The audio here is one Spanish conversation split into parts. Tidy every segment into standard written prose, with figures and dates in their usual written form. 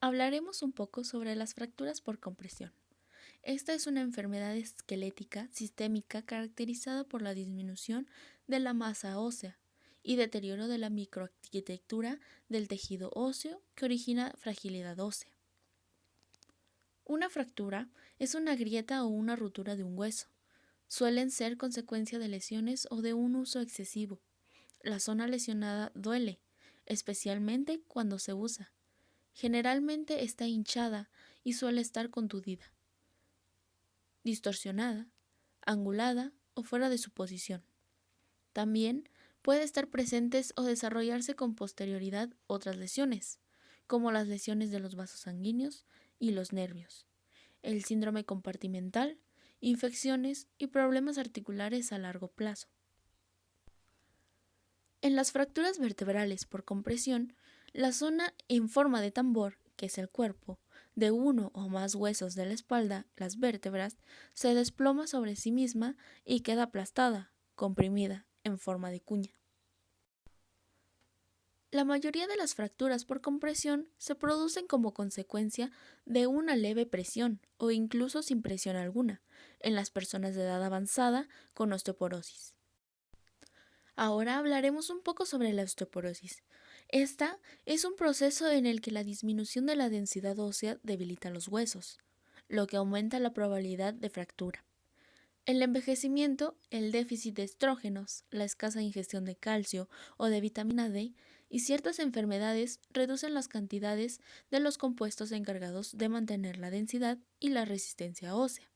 hablaremos un poco sobre las fracturas por compresión. Esta es una enfermedad esquelética sistémica caracterizada por la disminución de la masa ósea y deterioro de la microarquitectura del tejido óseo que origina fragilidad ósea. Una fractura es una grieta o una rotura de un hueso. Suelen ser consecuencia de lesiones o de un uso excesivo. La zona lesionada duele, especialmente cuando se usa. Generalmente está hinchada y suele estar contundida, distorsionada, angulada o fuera de su posición. También puede estar presentes o desarrollarse con posterioridad otras lesiones, como las lesiones de los vasos sanguíneos y los nervios, el síndrome compartimental, infecciones y problemas articulares a largo plazo. En las fracturas vertebrales por compresión, la zona en forma de tambor, que es el cuerpo, de uno o más huesos de la espalda, las vértebras, se desploma sobre sí misma y queda aplastada, comprimida, en forma de cuña. La mayoría de las fracturas por compresión se producen como consecuencia de una leve presión o incluso sin presión alguna en las personas de edad avanzada con osteoporosis. Ahora hablaremos un poco sobre la osteoporosis. Esta es un proceso en el que la disminución de la densidad ósea debilita los huesos, lo que aumenta la probabilidad de fractura. El envejecimiento, el déficit de estrógenos, la escasa ingestión de calcio o de vitamina D y ciertas enfermedades reducen las cantidades de los compuestos encargados de mantener la densidad y la resistencia ósea.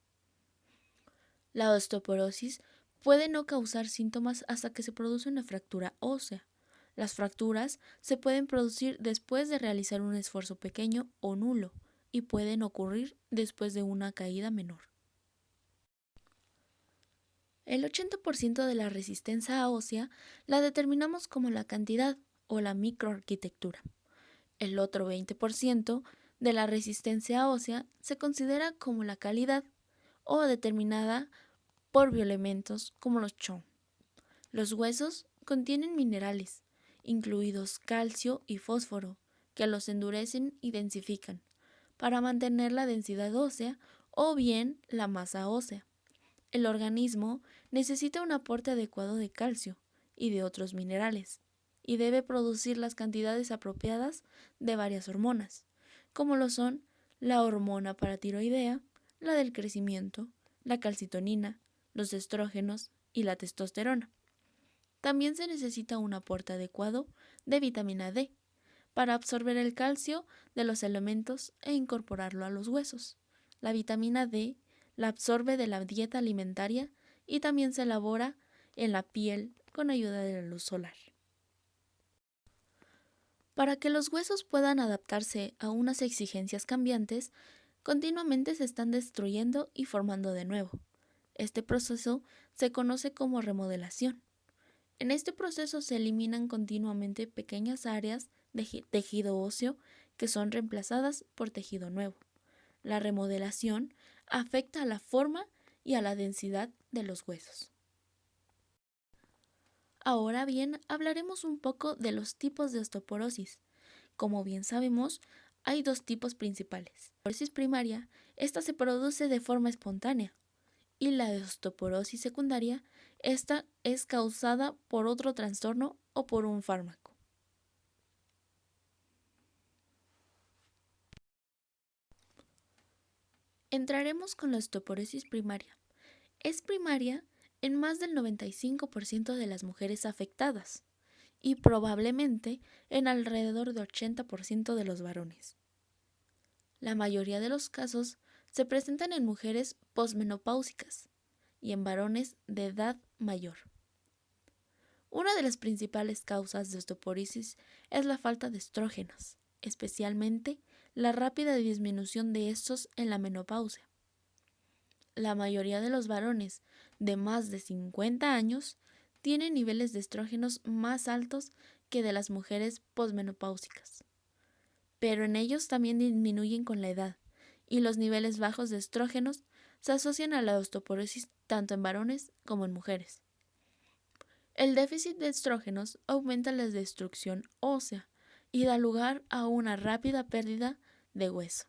La osteoporosis puede no causar síntomas hasta que se produce una fractura ósea. Las fracturas se pueden producir después de realizar un esfuerzo pequeño o nulo y pueden ocurrir después de una caída menor. El 80% de la resistencia ósea la determinamos como la cantidad o la microarquitectura. El otro 20% de la resistencia ósea se considera como la calidad o determinada por bioelementos como los CHO. Los huesos contienen minerales, incluidos calcio y fósforo, que los endurecen y densifican, para mantener la densidad ósea o bien la masa ósea. El organismo necesita un aporte adecuado de calcio y de otros minerales, y debe producir las cantidades apropiadas de varias hormonas, como lo son la hormona paratiroidea, la del crecimiento, la calcitonina, los estrógenos y la testosterona. También se necesita un aporte adecuado de vitamina D para absorber el calcio de los elementos e incorporarlo a los huesos. La vitamina D la absorbe de la dieta alimentaria y también se elabora en la piel con ayuda de la luz solar. Para que los huesos puedan adaptarse a unas exigencias cambiantes, continuamente se están destruyendo y formando de nuevo. Este proceso se conoce como remodelación. En este proceso se eliminan continuamente pequeñas áreas de tejido óseo que son reemplazadas por tejido nuevo. La remodelación afecta a la forma y a la densidad de los huesos. Ahora bien, hablaremos un poco de los tipos de osteoporosis. Como bien sabemos, hay dos tipos principales. La osteoporosis primaria, esta se produce de forma espontánea, y la osteoporosis secundaria, esta es causada por otro trastorno o por un fármaco. Entraremos con la osteoporosis primaria. Es primaria en más del 95% de las mujeres afectadas y probablemente en alrededor del 80% de los varones. La mayoría de los casos se presentan en mujeres posmenopáusicas y en varones de edad mayor. Una de las principales causas de osteoporosis es la falta de estrógenos, especialmente la rápida disminución de estos en la menopausia. La mayoría de los varones de más de 50 años tienen niveles de estrógenos más altos que de las mujeres posmenopáusicas, pero en ellos también disminuyen con la edad, y los niveles bajos de estrógenos se asocian a la osteoporosis tanto en varones como en mujeres. El déficit de estrógenos aumenta la destrucción ósea y da lugar a una rápida pérdida de hueso.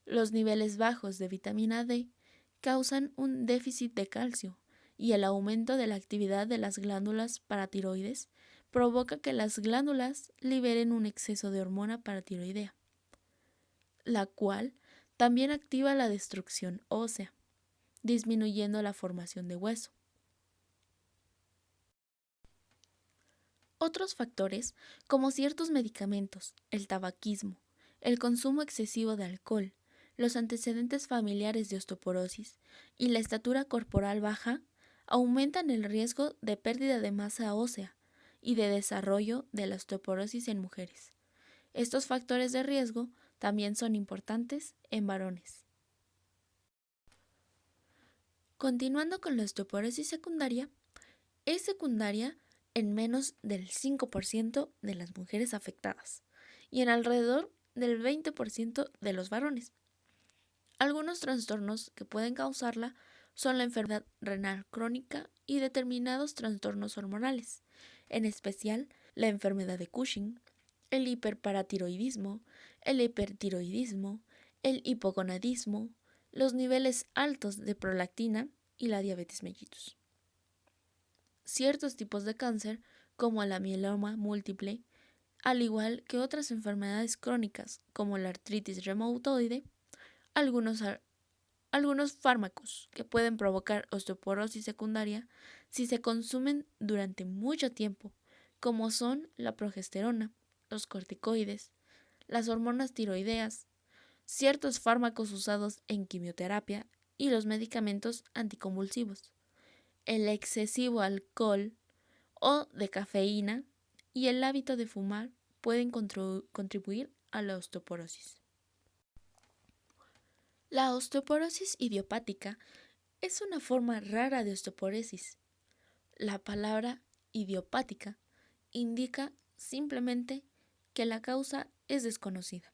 Los niveles bajos de vitamina D causan un déficit de calcio y el aumento de la actividad de las glándulas paratiroides provoca que las glándulas liberen un exceso de hormona paratiroidea, la cual también activa la destrucción ósea, disminuyendo la formación de hueso. Otros factores, como ciertos medicamentos, el tabaquismo, el consumo excesivo de alcohol, los antecedentes familiares de osteoporosis y la estatura corporal baja, aumentan el riesgo de pérdida de masa ósea y de desarrollo de la osteoporosis en mujeres. Estos factores de riesgo también son importantes en varones. Continuando con la osteoporosis secundaria, es secundaria en menos del 5% de las mujeres afectadas y en alrededor del 20% de los varones. Algunos trastornos que pueden causarla son la enfermedad renal crónica y determinados trastornos hormonales, en especial la enfermedad de Cushing, el hiperparatiroidismo, el hipertiroidismo, el hipogonadismo, los niveles altos de prolactina y la diabetes mellitus. Ciertos tipos de cáncer, como la mieloma múltiple, al igual que otras enfermedades crónicas como la artritis reumatoide, algunos fármacos que pueden provocar osteoporosis secundaria si se consumen durante mucho tiempo, como son la progesterona, los corticoides, las hormonas tiroideas, ciertos fármacos usados en quimioterapia y los medicamentos anticonvulsivos, el excesivo alcohol o de cafeína y el hábito de fumar pueden contribuir a la osteoporosis. La osteoporosis idiopática es una forma rara de osteoporosis. La palabra idiopática indica simplemente que la causa es desconocida.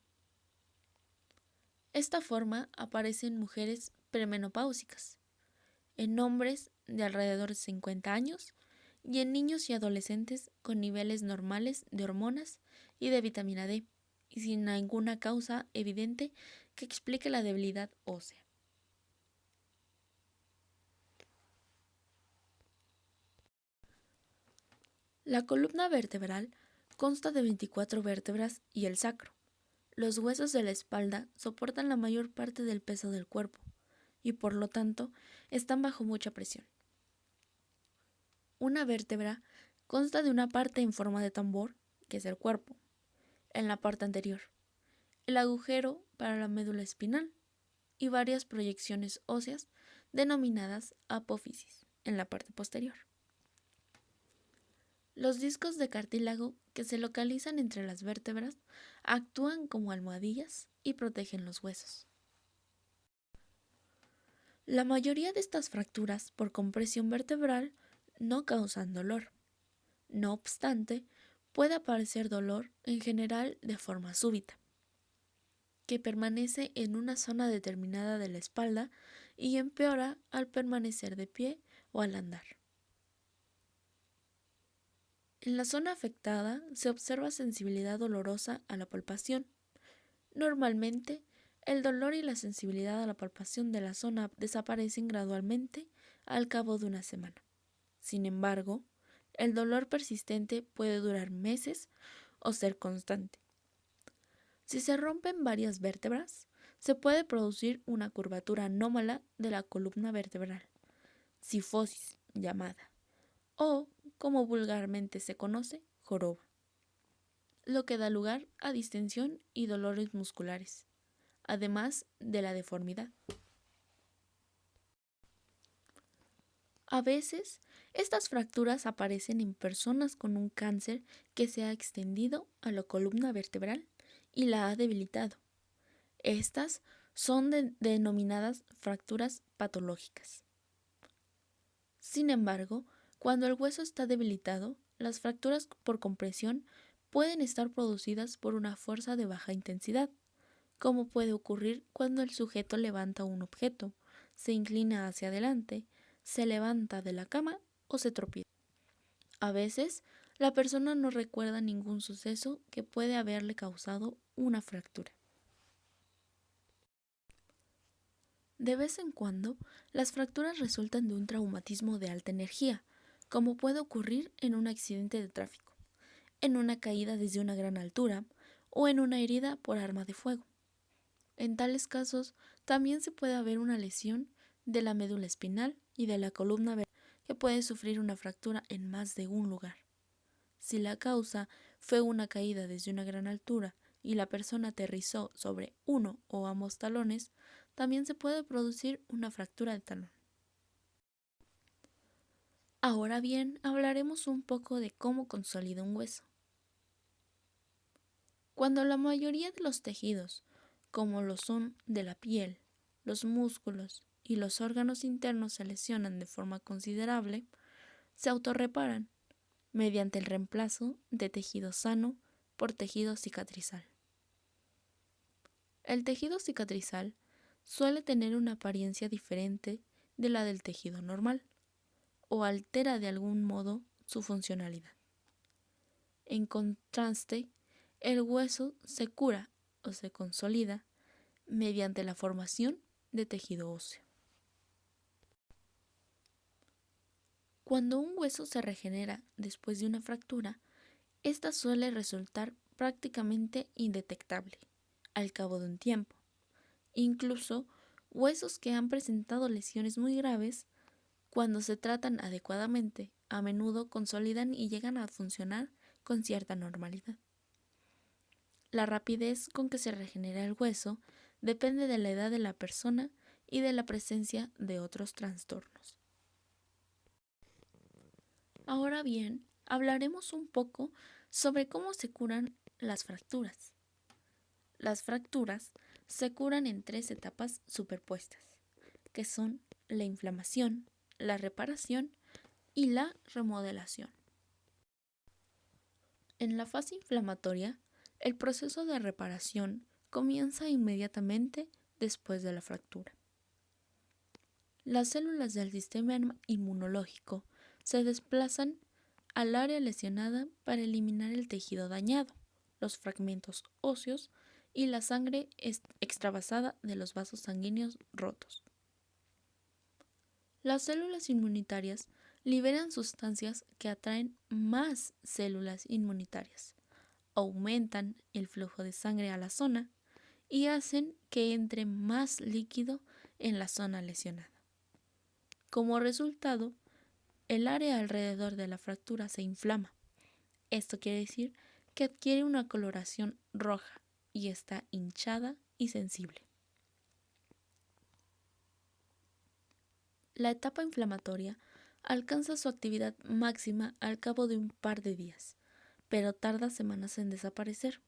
Esta forma aparece en mujeres premenopáusicas, en hombres de alrededor de 50 años y en niños y adolescentes con niveles normales de hormonas y de vitamina D y sin ninguna causa evidente que explique la debilidad ósea. La columna vertebral consta de 24 vértebras y el sacro. Los huesos de la espalda soportan la mayor parte del peso del cuerpo y por lo tanto están bajo mucha presión. Una vértebra consta de una parte en forma de tambor, que es el cuerpo, en la parte anterior, el agujero para la médula espinal y varias proyecciones óseas denominadas apófisis en la parte posterior. Los discos de cartílago que se localizan entre las vértebras actúan como almohadillas y protegen los huesos. La mayoría de estas fracturas por compresión vertebral no causan dolor. No obstante, puede aparecer dolor en general de forma súbita, que permanece en una zona determinada de la espalda y empeora al permanecer de pie o al andar. En la zona afectada se observa sensibilidad dolorosa a la palpación. Normalmente, el dolor y la sensibilidad a la palpación de la zona desaparecen gradualmente al cabo de una semana. Sin embargo, el dolor persistente puede durar meses o ser constante. Si se rompen varias vértebras, se puede producir una curvatura anómala de la columna vertebral, cifosis llamada, o, como vulgarmente se conoce, joroba, lo que da lugar a distensión y dolores musculares, además de la deformidad. A veces, estas fracturas aparecen en personas con un cáncer que se ha extendido a la columna vertebral y la ha debilitado. Estas son denominadas fracturas patológicas. Sin embargo, cuando el hueso está debilitado, las fracturas por compresión pueden estar producidas por una fuerza de baja intensidad, como puede ocurrir cuando el sujeto levanta un objeto, se inclina hacia adelante, se levanta de la cama o se tropieza. A veces, la persona no recuerda ningún suceso que puede haberle causado una fractura. De vez en cuando, las fracturas resultan de un traumatismo de alta energía, como puede ocurrir en un accidente de tráfico, en una caída desde una gran altura o en una herida por arma de fuego. En tales casos, también se puede haber una lesión de la médula espinal y de la columna vertebral que puede sufrir una fractura en más de un lugar. Si la causa fue una caída desde una gran altura y la persona aterrizó sobre uno o ambos talones, también se puede producir una fractura de talón. Ahora bien, hablaremos un poco de cómo consolida un hueso. Cuando la mayoría de los tejidos, como lo son de la piel, los músculos y los órganos internos se lesionan de forma considerable, se autorreparan mediante el reemplazo de tejido sano por tejido cicatrizal. El tejido cicatrizal suele tener una apariencia diferente de la del tejido normal o altera de algún modo su funcionalidad. En contraste, el hueso se cura o se consolida mediante la formación de tejido óseo. Cuando un hueso se regenera después de una fractura, esta suele resultar prácticamente indetectable al cabo de un tiempo. Incluso huesos que han presentado lesiones muy graves, cuando se tratan adecuadamente, a menudo consolidan y llegan a funcionar con cierta normalidad. La rapidez con que se regenera el hueso depende de la edad de la persona y de la presencia de otros trastornos. Ahora bien, hablaremos un poco sobre cómo se curan las fracturas. Las fracturas se curan en 3 etapas superpuestas, que son la inflamación, la reparación y la remodelación. En la fase inflamatoria, el proceso de reparación comienza inmediatamente después de la fractura. Las células del sistema inmunológico se desplazan al área lesionada para eliminar el tejido dañado, los fragmentos óseos y la sangre extravasada de los vasos sanguíneos rotos. Las células inmunitarias liberan sustancias que atraen más células inmunitarias, aumentan el flujo de sangre a la zona y hacen que entre más líquido en la zona lesionada. Como resultado, el área alrededor de la fractura se inflama. Esto quiere decir que adquiere una coloración roja y está hinchada y sensible. La etapa inflamatoria alcanza su actividad máxima al cabo de un par de días, pero tarda semanas en desaparecer.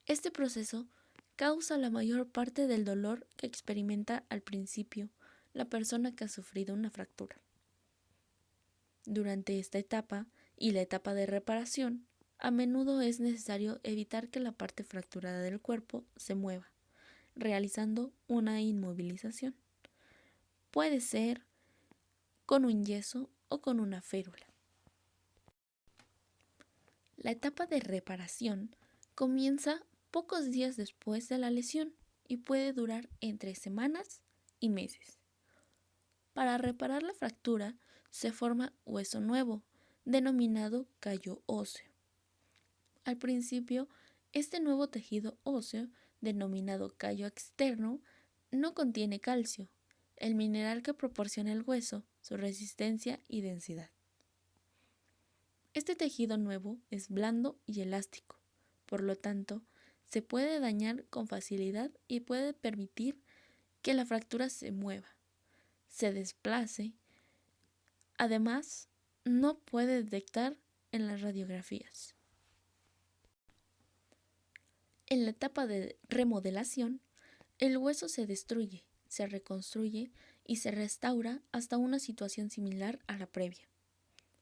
Este proceso causa la mayor parte del dolor que experimenta al principio la persona que ha sufrido una fractura. Durante esta etapa y la etapa de reparación, a menudo es necesario evitar que la parte fracturada del cuerpo se mueva, realizando una inmovilización. Puede ser con un yeso o con una férula. La etapa de reparación comienza pocos días después de la lesión y puede durar entre semanas y meses. Para reparar la fractura se forma hueso nuevo, denominado callo óseo. Al principio, este nuevo tejido óseo, denominado callo externo, no contiene calcio, el mineral que proporciona el hueso, su resistencia y densidad. Este tejido nuevo es blando y elástico, por lo tanto, se puede dañar con facilidad y puede permitir que la fractura se mueva, se desplace. Además, no puede detectar en las radiografías. En la etapa de remodelación, el hueso se destruye, se reconstruye y se restaura hasta una situación similar a la previa.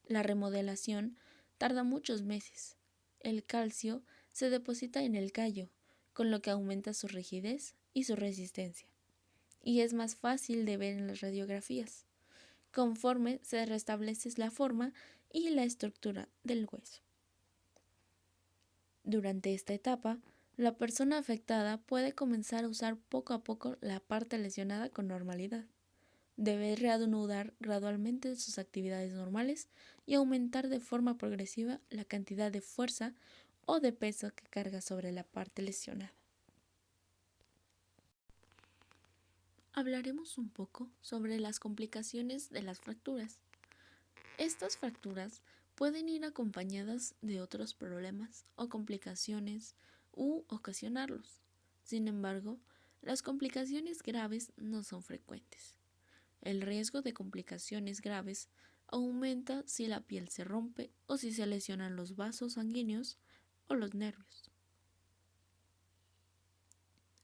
La remodelación tarda muchos meses. El calcio se deposita en el callo, con lo que aumenta su rigidez y su resistencia, y es más fácil de ver en las radiografías, conforme se restablece la forma y la estructura del hueso. Durante esta etapa, La persona afectada puede comenzar a usar poco a poco la parte lesionada con normalidad. Debe reanudar gradualmente sus actividades normales y aumentar de forma progresiva la cantidad de fuerza o de peso que carga sobre la parte lesionada. Hablaremos un poco sobre las complicaciones de las fracturas. Estas fracturas pueden ir acompañadas de otros problemas o complicaciones u ocasionarlos. Sin embargo, las complicaciones graves no son frecuentes. El riesgo de complicaciones graves aumenta si la piel se rompe o si se lesionan los vasos sanguíneos o los nervios.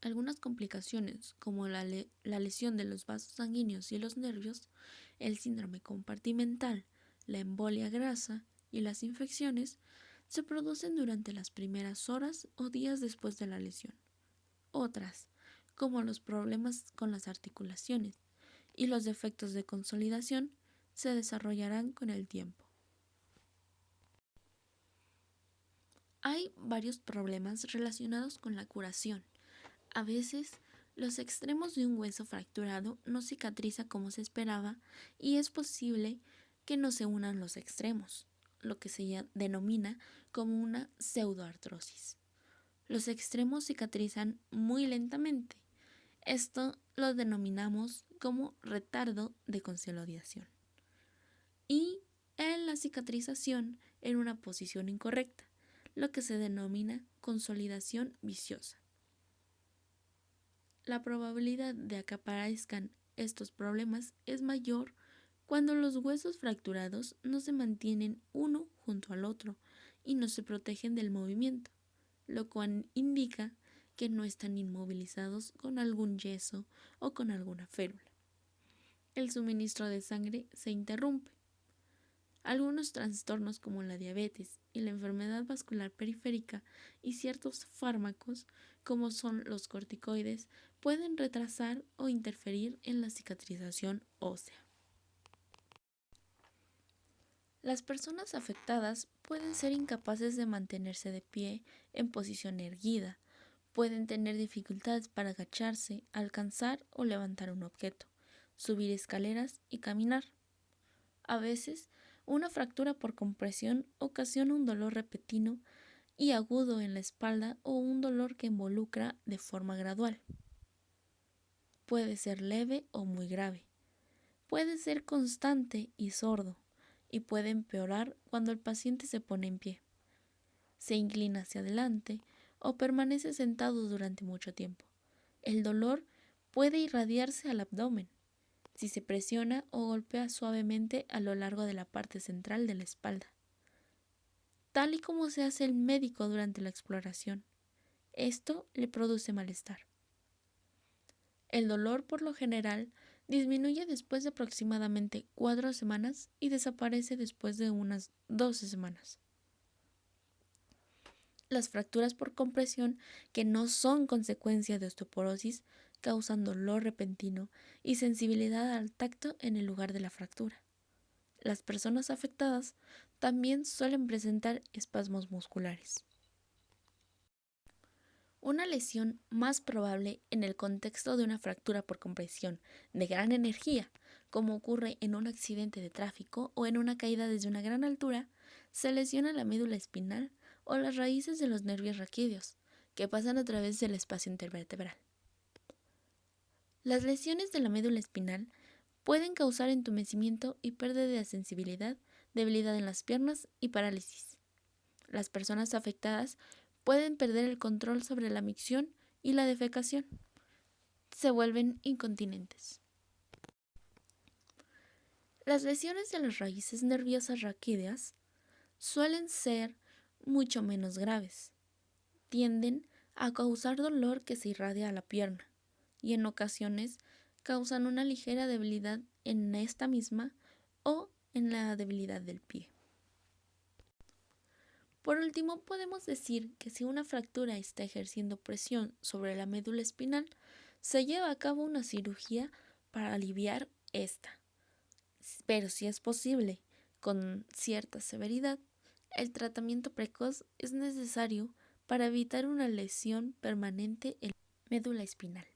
Algunas complicaciones, como la lesión de los vasos sanguíneos y los nervios, el síndrome compartimental, la embolia grasa y las infecciones, se producen durante las primeras horas o días después de la lesión. Otras, como los problemas con las articulaciones y los defectos de consolidación, se desarrollarán con el tiempo. Hay varios problemas relacionados con la curación. A veces, los extremos de un hueso fracturado no cicatriza como se esperaba y es posible que no se unan los extremos, lo que se denomina como una pseudoartrosis. Los extremos cicatrizan muy lentamente. Esto lo denominamos como retardo de consolidación. Y en la cicatrización en una posición incorrecta, lo que se denomina consolidación viciosa. La probabilidad de que aparezcan estos problemas es mayor cuando los huesos fracturados no se mantienen uno junto al otro y no se protegen del movimiento, lo cual indica que no están inmovilizados con algún yeso o con alguna férula. El suministro de sangre se interrumpe. Algunos trastornos como la diabetes y la enfermedad vascular periférica y ciertos fármacos, como son los corticoides, pueden retrasar o interferir en la cicatrización ósea. Las personas afectadas pueden ser incapaces de mantenerse de pie en posición erguida, pueden tener dificultades para agacharse, alcanzar o levantar un objeto, subir escaleras y caminar. A veces, una fractura por compresión ocasiona un dolor repentino y agudo en la espalda o un dolor que involucra de forma gradual. Puede ser leve o muy grave. Puede ser constante y sordo, y puede empeorar cuando el paciente se pone en pie, se inclina hacia adelante o permanece sentado durante mucho tiempo. El dolor puede irradiarse al abdomen si se presiona o golpea suavemente a lo largo de la parte central de la espalda, tal y como se hace el médico durante la exploración. Esto le produce malestar. El dolor, por lo general, disminuye después de aproximadamente 4 semanas y desaparece después de unas 12 semanas. Las fracturas por compresión, que no son consecuencia de osteoporosis, causan dolor repentino y sensibilidad al tacto en el lugar de la fractura. Las personas afectadas también suelen presentar espasmos musculares. Una lesión más probable en el contexto de una fractura por compresión de gran energía, como ocurre en un accidente de tráfico o en una caída desde una gran altura, se lesiona la médula espinal o las raíces de los nervios raquídeos, que pasan a través del espacio intervertebral. Las lesiones de la médula espinal pueden causar entumecimiento y pérdida de sensibilidad, debilidad en las piernas y parálisis. Las personas afectadas pueden perder el control sobre la micción y la defecación. Se vuelven incontinentes. Las lesiones de las raíces nerviosas raquídeas suelen ser mucho menos graves. Tienden a causar dolor que se irradia a la pierna y en ocasiones causan una ligera debilidad en esta misma o en la debilidad del pie. Por último, podemos decir que si una fractura está ejerciendo presión sobre la médula espinal, se lleva a cabo una cirugía para aliviar esta. Pero si es posible, con cierta severidad, el tratamiento precoz es necesario para evitar una lesión permanente en la médula espinal.